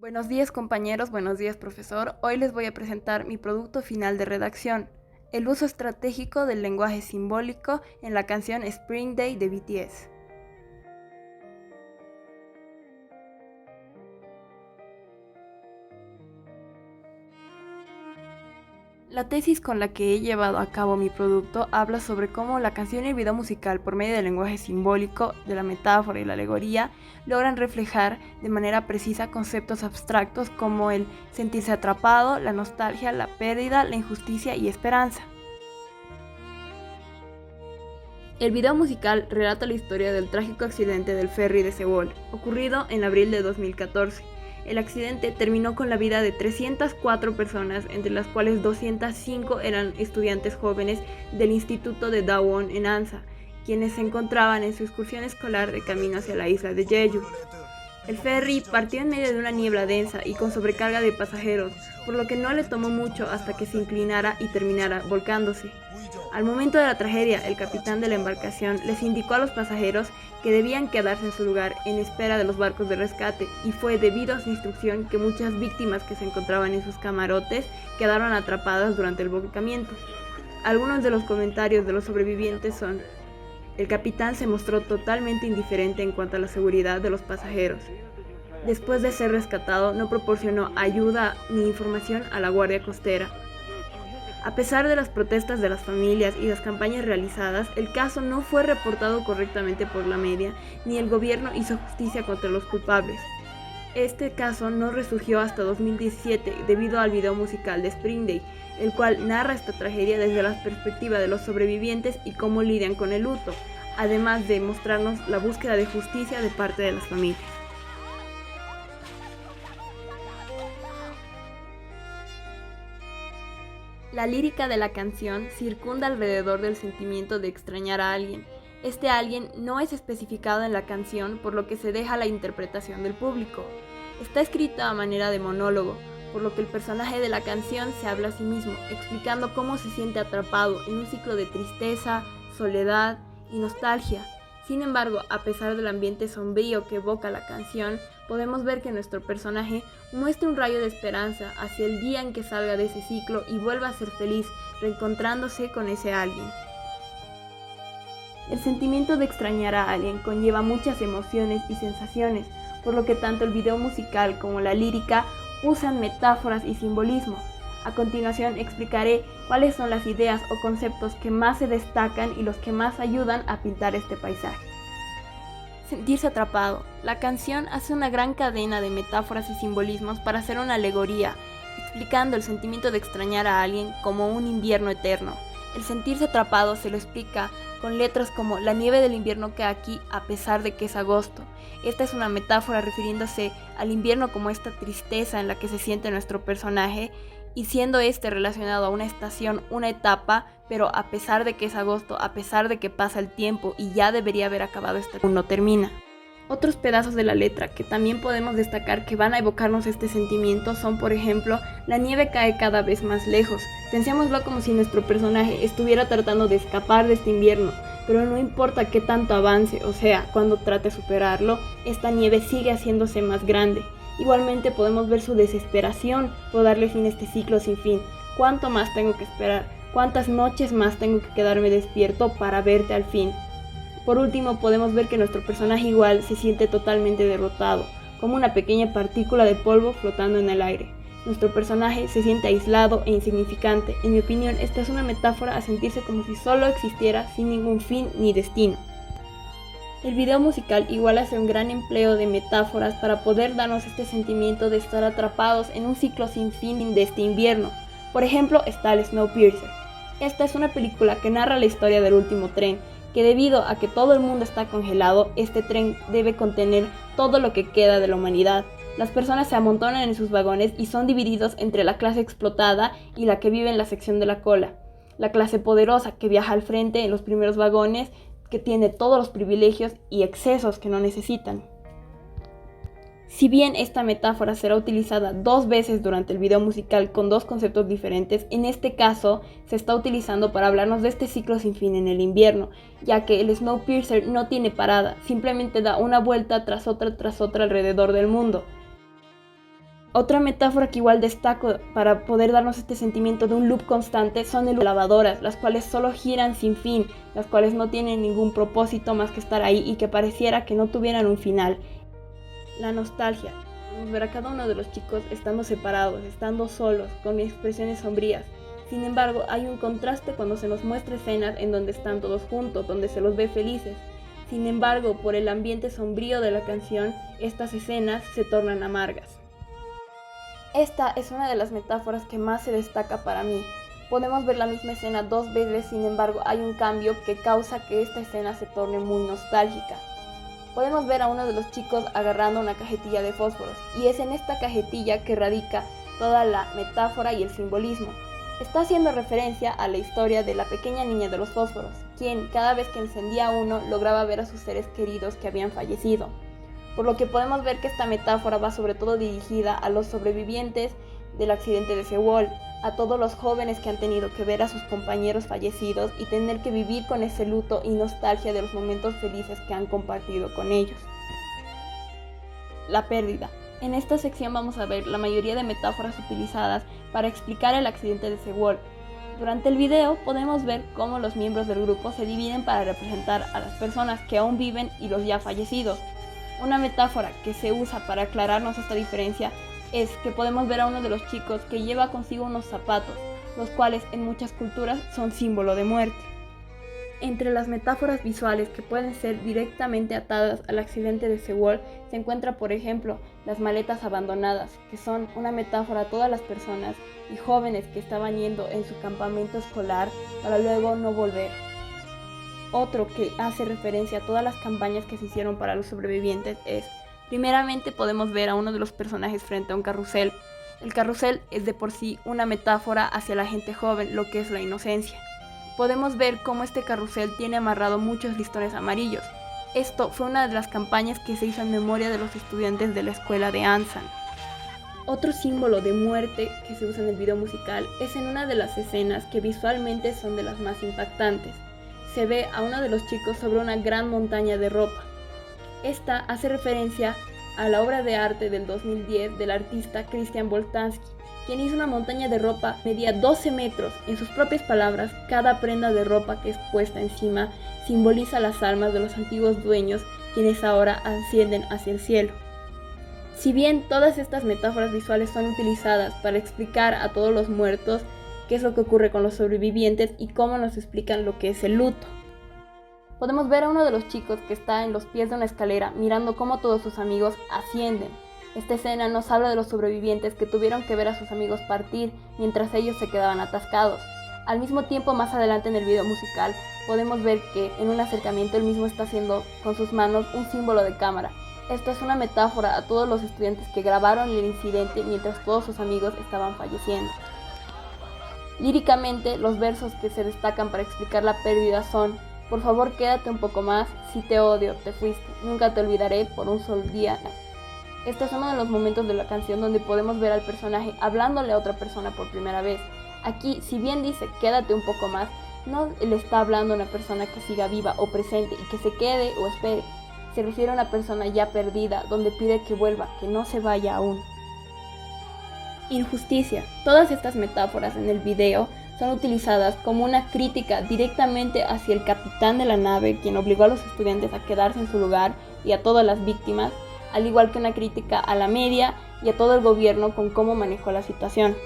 Buenos días compañeros, buenos días profesor. Hoy les voy a presentar mi producto final de redacción, el uso estratégico del lenguaje simbólico en la canción Spring Day de BTS. La tesis con la que he llevado a cabo mi producto habla sobre cómo la canción y el video musical, por medio del lenguaje simbólico, de la metáfora y la alegoría, logran reflejar de manera precisa conceptos abstractos como el sentirse atrapado, la nostalgia, la pérdida, la injusticia y esperanza. El video musical relata la historia del trágico accidente del ferry de Seúl, ocurrido en abril de 2014. El accidente terminó con la vida de 304 personas, entre las cuales 205 eran estudiantes jóvenes del Instituto de Dawon en Ansa, quienes se encontraban en su excursión escolar de camino hacia la isla de Jeju. El ferry partió en medio de una niebla densa y con sobrecarga de pasajeros, por lo que no le tomó mucho hasta que se inclinara y terminara volcándose. Al momento de la tragedia, el capitán de la embarcación les indicó a los pasajeros que debían quedarse en su lugar en espera de los barcos de rescate, y fue debido a su instrucción que muchas víctimas que se encontraban en sus camarotes quedaron atrapadas durante el volcamiento. Algunos de los comentarios de los sobrevivientes son: el capitán se mostró totalmente indiferente en cuanto a la seguridad de los pasajeros. Después de ser rescatado, no proporcionó ayuda ni información a la Guardia Costera. A pesar de las protestas de las familias y las campañas realizadas, el caso no fue reportado correctamente por la media, ni el gobierno hizo justicia contra los culpables. Este caso no resurgió hasta 2017 debido al video musical de Spring Day, el cual narra esta tragedia desde la perspectiva de los sobrevivientes y cómo lidian con el luto, además de mostrarnos la búsqueda de justicia de parte de las familias. La lírica de la canción circunda alrededor del sentimiento de extrañar a alguien. Este alguien no es especificado en la canción, por lo que se deja a la interpretación del público. Está escrita a manera de monólogo, por lo que el personaje de la canción se habla a sí mismo, explicando cómo se siente atrapado en un ciclo de tristeza, soledad y nostalgia. Sin embargo, a pesar del ambiente sombrío que evoca la canción, podemos ver que nuestro personaje muestra un rayo de esperanza hacia el día en que salga de ese ciclo y vuelva a ser feliz, reencontrándose con ese alguien. El sentimiento de extrañar a alguien conlleva muchas emociones y sensaciones, por lo que tanto el video musical como la lírica usan metáforas y simbolismo. A continuación explicaré cuáles son las ideas o conceptos que más se destacan y los que más ayudan a pintar este paisaje. Sentirse atrapado. La canción hace una gran cadena de metáforas y simbolismos para hacer una alegoría, explicando el sentimiento de extrañar a alguien como un invierno eterno. El sentirse atrapado se lo explica con letras como la nieve del invierno que aquí a pesar de que es agosto. Esta es una metáfora refiriéndose al invierno como esta tristeza en la que se siente nuestro personaje, y siendo este relacionado a una estación, una etapa, pero a pesar de que es agosto, a pesar de que pasa el tiempo y ya debería haber acabado, aún no termina. Otros pedazos de la letra que también podemos destacar que van a evocarnos este sentimiento son, por ejemplo, la nieve cae cada vez más lejos. Pensémoslo como si nuestro personaje estuviera tratando de escapar de este invierno, pero no importa qué tanto avance, o sea, cuando trate de superarlo, esta nieve sigue haciéndose más grande. Igualmente podemos ver su desesperación por darle fin a este ciclo sin fin. ¿Cuánto más tengo que esperar? ¿Cuántas noches más tengo que quedarme despierto para verte al fin? Por último, podemos ver que nuestro personaje igual se siente totalmente derrotado, como una pequeña partícula de polvo flotando en el aire. Nuestro personaje se siente aislado e insignificante. En mi opinión, esta es una metáfora a sentirse como si solo existiera sin ningún fin ni destino. El video musical igual hace un gran empleo de metáforas para poder darnos este sentimiento de estar atrapados en un ciclo sin fin de este invierno. Por ejemplo, está el Snowpiercer. Esta es una película que narra la historia del último tren, que debido a que todo el mundo está congelado, este tren debe contener todo lo que queda de la humanidad. Las personas se amontonan en sus vagones y son divididos entre la clase explotada y la que vive en la sección de la cola. La clase poderosa que viaja al frente en los primeros vagones, que tiene todos los privilegios y excesos que no necesitan. Si bien esta metáfora será utilizada 2 veces durante el video musical con 2 conceptos diferentes, en este caso se está utilizando para hablarnos de este ciclo sin fin en el invierno, ya que el Snowpiercer no tiene parada, simplemente da una vuelta tras otra alrededor del mundo. Otra metáfora que igual destaco para poder darnos este sentimiento de un loop constante son las lavadoras, las cuales solo giran sin fin, las cuales no tienen ningún propósito más que estar ahí y que pareciera que no tuvieran un final. La nostalgia. Podemos ver a cada uno de los chicos estando separados, estando solos, con expresiones sombrías. Sin embargo, hay un contraste cuando se nos muestra escenas en donde están todos juntos, donde se los ve felices. Sin embargo, por el ambiente sombrío de la canción, estas escenas se tornan amargas. Esta es una de las metáforas que más se destaca para mí. Podemos ver la misma escena dos veces, sin embargo hay un cambio que causa que esta escena se torne muy nostálgica. Podemos ver a uno de los chicos agarrando una cajetilla de fósforos, y es en esta cajetilla que radica toda la metáfora y el simbolismo. Está haciendo referencia a la historia de la pequeña niña de los fósforos, quien cada vez que encendía uno lograba ver a sus seres queridos que habían fallecido. Por lo que podemos ver que esta metáfora va sobre todo dirigida a los sobrevivientes del accidente de Seúl, a todos los jóvenes que han tenido que ver a sus compañeros fallecidos y tener que vivir con ese luto y nostalgia de los momentos felices que han compartido con ellos. La pérdida. En esta sección vamos a ver la mayoría de metáforas utilizadas para explicar el accidente de Seúl. Durante el video podemos ver cómo los miembros del grupo se dividen para representar a las personas que aún viven y los ya fallecidos. Una metáfora que se usa para aclararnos esta diferencia es que podemos ver a uno de los chicos que lleva consigo unos zapatos, los cuales en muchas culturas son símbolo de muerte. Entre las metáforas visuales que pueden ser directamente atadas al accidente de Seúl se encuentra, por ejemplo, las maletas abandonadas, que son una metáfora a todas las personas y jóvenes que estaban yendo en su campamento escolar para luego no volver. Otro que hace referencia a todas las campañas que se hicieron para los sobrevivientes es, primeramente podemos ver a uno de los personajes frente a un carrusel. El carrusel es de por sí una metáfora hacia la gente joven, lo que es la inocencia. Podemos ver cómo este carrusel tiene amarrado muchos listones amarillos. Esto fue una de las campañas que se hizo en memoria de los estudiantes de la escuela de Ansan. Otro símbolo de muerte que se usa en el video musical es en una de las escenas que visualmente son de las más impactantes. Se ve a uno de los chicos sobre una gran montaña de ropa. Esta hace referencia a la obra de arte del 2010 del artista Christian Boltanski, quien hizo una montaña de ropa medía 12 metros. En sus propias palabras, cada prenda de ropa que es puesta encima simboliza las almas de los antiguos dueños, quienes ahora ascienden hacia el cielo. Si bien todas estas metáforas visuales son utilizadas para explicar a todos los muertos qué es lo que ocurre con los sobrevivientes y cómo nos explican lo que es el luto. Podemos ver a uno de los chicos que está en los pies de una escalera mirando cómo todos sus amigos ascienden. Esta escena nos habla de los sobrevivientes que tuvieron que ver a sus amigos partir mientras ellos se quedaban atascados. Al mismo tiempo, más adelante en el video musical, podemos ver que en un acercamiento él mismo está haciendo con sus manos un símbolo de cámara. Esto es una metáfora a todos los estudiantes que grabaron el incidente mientras todos sus amigos estaban falleciendo. Líricamente, los versos que se destacan para explicar la pérdida son: por favor quédate un poco más, si te odio, te fuiste, nunca te olvidaré por un solo día. Este es uno de los momentos de la canción donde podemos ver al personaje hablándole a otra persona por primera vez. Aquí, si bien dice quédate un poco más, no le está hablando a una persona que siga viva o presente y que se quede o espere. Se refiere a una persona ya perdida, donde pide que vuelva, que no se vaya aún. Injusticia. Todas estas metáforas en el video son utilizadas como una crítica directamente hacia el capitán de la nave, quien obligó a los estudiantes a quedarse en su lugar, y a todas las víctimas, al igual que una crítica a la media y a todo el gobierno con cómo manejó la situación.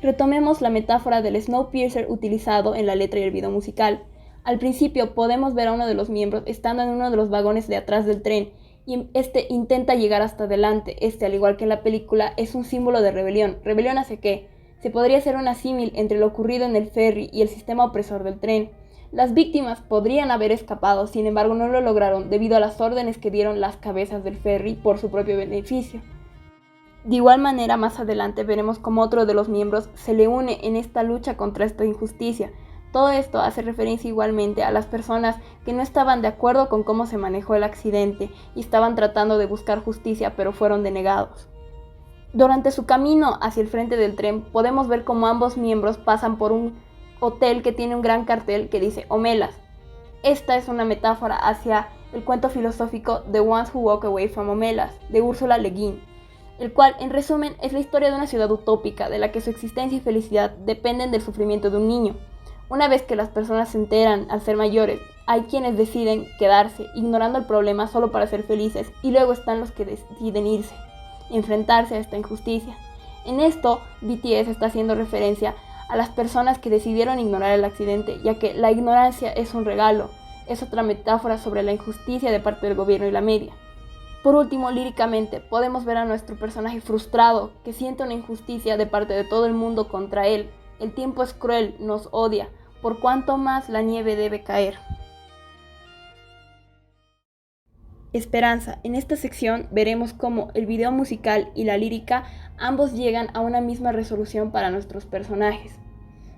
Retomemos la metáfora del Snowpiercer utilizado en la letra y el video musical. Al principio podemos ver a uno de los miembros estando en uno de los vagones de atrás del tren, y este intenta llegar hasta adelante. Al igual que en la película, es un símbolo de rebelión. ¿Rebelión hacia qué? Se podría hacer una símil entre lo ocurrido en el ferry y el sistema opresor del tren. Las víctimas podrían haber escapado, sin embargo no lo lograron debido a las órdenes que dieron las cabezas del ferry por su propio beneficio. De igual manera, más adelante veremos cómo otro de los miembros se le une en esta lucha contra esta injusticia. Todo esto hace referencia igualmente a las personas que no estaban de acuerdo con cómo se manejó el accidente y estaban tratando de buscar justicia, pero fueron denegados. Durante su camino hacia el frente del tren, podemos ver cómo ambos miembros pasan por un hotel que tiene un gran cartel que dice Omelas. Esta es una metáfora hacia el cuento filosófico The Ones Who Walk Away from Omelas, de Ursula Le Guin. el cual, en resumen, es la historia de una ciudad utópica de la que su existencia y felicidad dependen del sufrimiento de un niño. Una vez que las personas se enteran al ser mayores, hay quienes deciden quedarse, ignorando el problema solo para ser felices, y luego están los que deciden irse, enfrentarse a esta injusticia. En esto, BTS está haciendo referencia a las personas que decidieron ignorar el accidente, ya que la ignorancia es un regalo, es otra metáfora sobre la injusticia de parte del gobierno y la media. Por último, líricamente, podemos ver a nuestro personaje frustrado, que siente una injusticia de parte de todo el mundo contra él. El tiempo es cruel, nos odia, por cuanto más la nieve debe caer. Esperanza. En esta sección veremos cómo el video musical y la lírica ambos llegan a una misma resolución para nuestros personajes.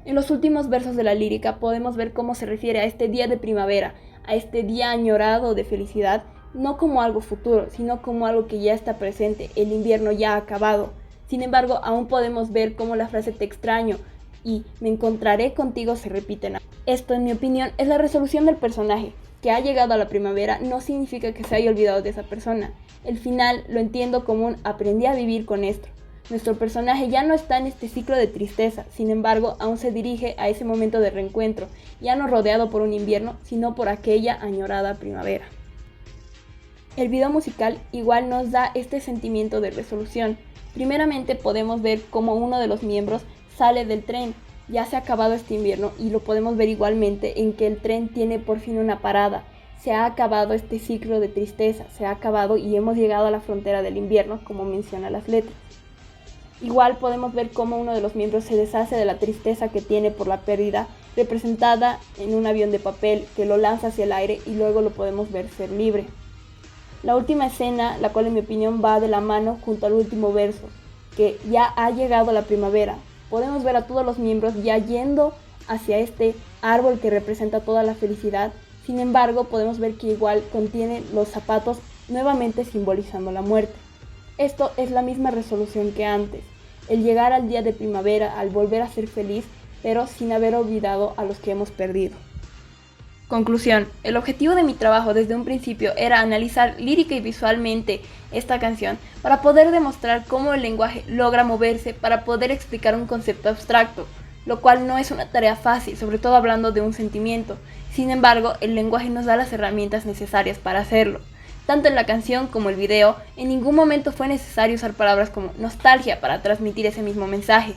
En los últimos versos de la lírica podemos ver cómo se refiere a este día de primavera, a este día añorado de felicidad, no como algo futuro, sino como algo que ya está presente, el invierno ya ha acabado. Sin embargo, aún podemos ver cómo la frase "te extraño" y "me encontraré contigo" se repiten. Esto, en mi opinión, es la resolución del personaje. Que ha llegado a la primavera no significa que se haya olvidado de esa persona. El final lo entiendo como un "aprendí a vivir con esto". Nuestro personaje ya no está en este ciclo de tristeza, sin embargo, aún se dirige a ese momento de reencuentro, ya no rodeado por un invierno, sino por aquella añorada primavera. El video musical igual nos da este sentimiento de resolución. Primeramente podemos ver cómo uno de los miembros sale del tren. Ya se ha acabado este invierno y lo podemos ver igualmente en que el tren tiene por fin una parada. Se ha acabado este ciclo de tristeza, se ha acabado y hemos llegado a la frontera del invierno, como menciona las letras. Igual podemos ver cómo uno de los miembros se deshace de la tristeza que tiene por la pérdida, representada en un avión de papel que lo lanza hacia el aire y luego lo podemos ver ser libre. La última escena, la cual en mi opinión va de la mano junto al último verso, que ya ha llegado la primavera. Podemos ver a todos los miembros ya yendo hacia este árbol que representa toda la felicidad. Sin embargo, podemos ver que igual contiene los zapatos, nuevamente simbolizando la muerte. Esto es la misma resolución que antes, el llegar al día de primavera, al volver a ser feliz, pero sin haber olvidado a los que hemos perdido. Conclusión. El objetivo de mi trabajo desde un principio era analizar lírica y visualmente esta canción para poder demostrar cómo el lenguaje logra moverse para poder explicar un concepto abstracto, lo cual no es una tarea fácil, sobre todo hablando de un sentimiento. Sin embargo, el lenguaje nos da las herramientas necesarias para hacerlo. Tanto en la canción como el video, en ningún momento fue necesario usar palabras como nostalgia para transmitir ese mismo mensaje.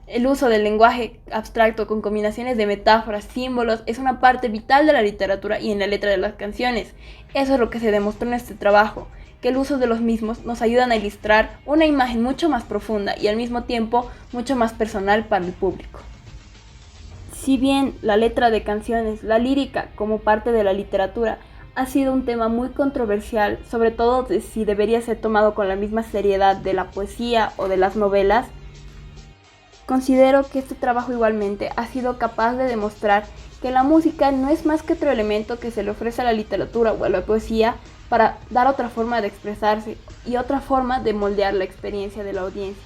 El uso del lenguaje abstracto con combinaciones de metáforas, símbolos, es una parte vital de la literatura y en la letra de las canciones. Eso es lo que se demostró en este trabajo, que el uso de los mismos nos ayudan a ilustrar una imagen mucho más profunda y al mismo tiempo mucho más personal para el público. Si bien la letra de canciones, la lírica como parte de la literatura, ha sido un tema muy controversial, sobre todo de si debería ser tomado con la misma seriedad de la poesía o de las novelas, considero que este trabajo igualmente ha sido capaz de demostrar que la música no es más que otro elemento que se le ofrece a la literatura o a la poesía para dar otra forma de expresarse y otra forma de moldear la experiencia de la audiencia.